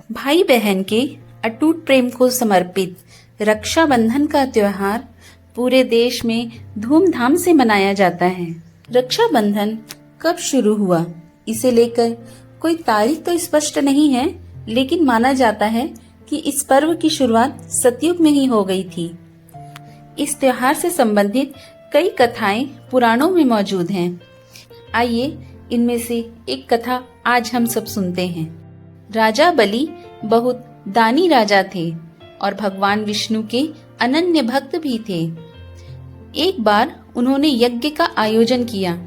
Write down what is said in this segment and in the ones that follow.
भाई बहन के अटूट प्रेम को समर्पित रक्षाबंधन का त्योहार पूरे देश में धूमधाम से मनाया जाता है। रक्षाबंधन कब शुरू हुआ, इसे लेकर कोई तारीख तो स्पष्ट नहीं है, लेकिन माना जाता है कि इस पर्व की शुरुआत सतयुग में ही हो गई थी। इस त्योहार से संबंधित कई कथाएं पुराणों में मौजूद हैं। आइए इनमें से एक कथा आज हम सब सुनते हैं। राजा बलि बहुत दानी राजा थे और भगवान विष्णु के अनन्य भक्त भी थे। एक बार उन्होंने यज्ञ का आयोजन किया।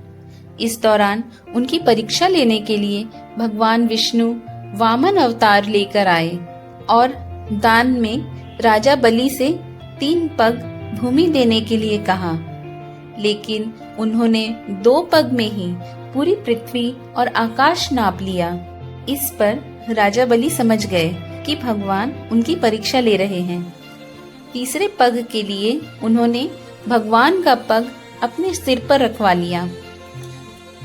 इस दौरान उनकी परीक्षा लेने के लिए भगवान विष्णु वामन अवतार लेकर आए और दान में राजा बलि से 3 पग भूमि देने के लिए कहा, लेकिन उन्होंने 2 पग में ही पूरी पृथ्वी और आकाश नाप लिया। इस पर राजा बलि समझ गए कि भगवान उनकी परीक्षा ले रहे हैं। तीसरे पग के लिए उन्होंने भगवान का पग अपने सिर पर रखवा लिया।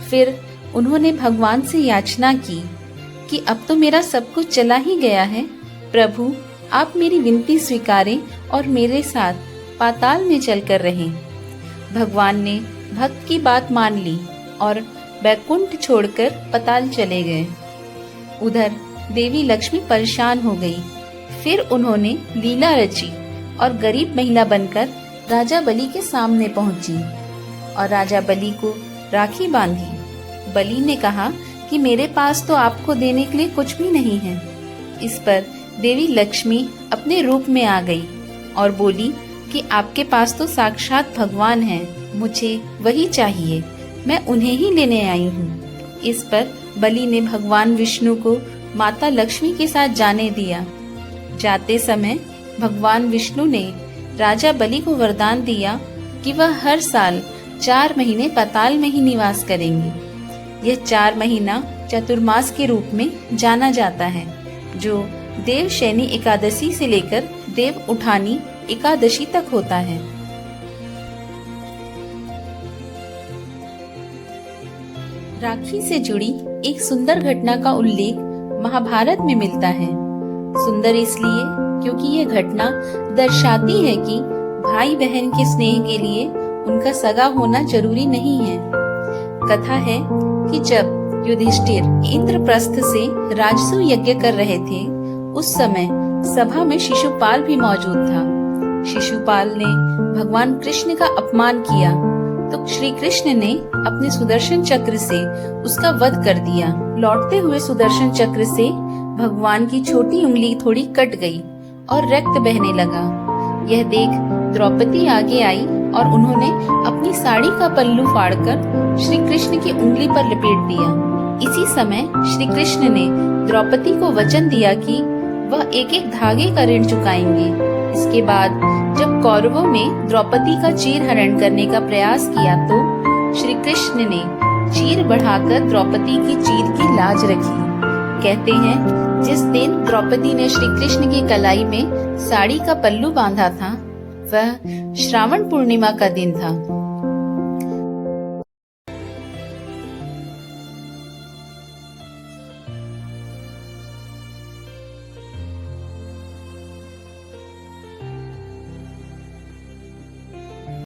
फिर उन्होंने भगवान से याचना की कि अब तो मेरा सब कुछ चला ही गया है, प्रभु आप मेरी विनती स्वीकारें और मेरे साथ पाताल में चलकर रहें। भगवान ने भक्त की बात मान ली और बैकुंठ छोड़कर पाताल चले गए। उधर देवी लक्ष्मी परेशान हो गई। फिर उन्होंने लीला रची और गरीब महिला बनकर राजा बलि के सामने पहुंची और राजा बलि को राखी बांधी। बलि ने कहा कि मेरे पास तो आपको देने के लिए कुछ भी नहीं है। इस पर देवी लक्ष्मी अपने रूप में आ गई और बोली कि आपके पास तो साक्षात भगवान हैं, मुझे वही चाहिए, मैं उन्हें ही लेने आई हूँ। इस पर बलि ने भगवान विष्णु को माता लक्ष्मी के साथ जाने दिया। जाते समय भगवान विष्णु ने राजा बलि को वरदान दिया कि वह हर साल 4 महीने पाताल में ही निवास करेंगे। यह 4 महीना चतुर्मास के रूप में जाना जाता है, जो देवशयनी एकादशी से लेकर देव उठानी एकादशी तक होता है। राखी से जुड़ी एक सुंदर घटना का उल्लेख महाभारत में मिलता है। सुंदर इसलिए क्योंकि यह घटना दर्शाती है कि भाई बहन के स्नेह के लिए उनका सगा होना जरूरी नहीं है। कथा है कि जब युधिष्ठिर इंद्रप्रस्थ से राजसूय यज्ञ कर रहे थे, उस समय सभा में शिशुपाल भी मौजूद था। शिशुपाल ने भगवान कृष्ण का अपमान किया तो श्री कृष्ण ने अपने सुदर्शन चक्र से उसका वध कर दिया। लौटते हुए सुदर्शन चक्र से भगवान की छोटी उंगली थोड़ी कट गई और रक्त बहने लगा। यह देख द्रौपदी आगे आई और उन्होंने अपनी साड़ी का पल्लू फाड़कर श्री कृष्ण की उंगली पर लपेट दिया। इसी समय श्री कृष्ण ने द्रौपदी को वचन दिया कि वह एक एक धागे का ऋण चुकाएंगे। इसके बाद जब कौरवों में द्रौपदी का चीर हरण करने का प्रयास किया तो श्री कृष्ण ने चीर बढ़ाकर द्रौपदी की चीर की लाज रखी। कहते हैं जिस दिन द्रौपदी ने श्री कृष्ण की कलाई में साड़ी का पल्लू बांधा था, वह श्रावण पूर्णिमा का दिन था।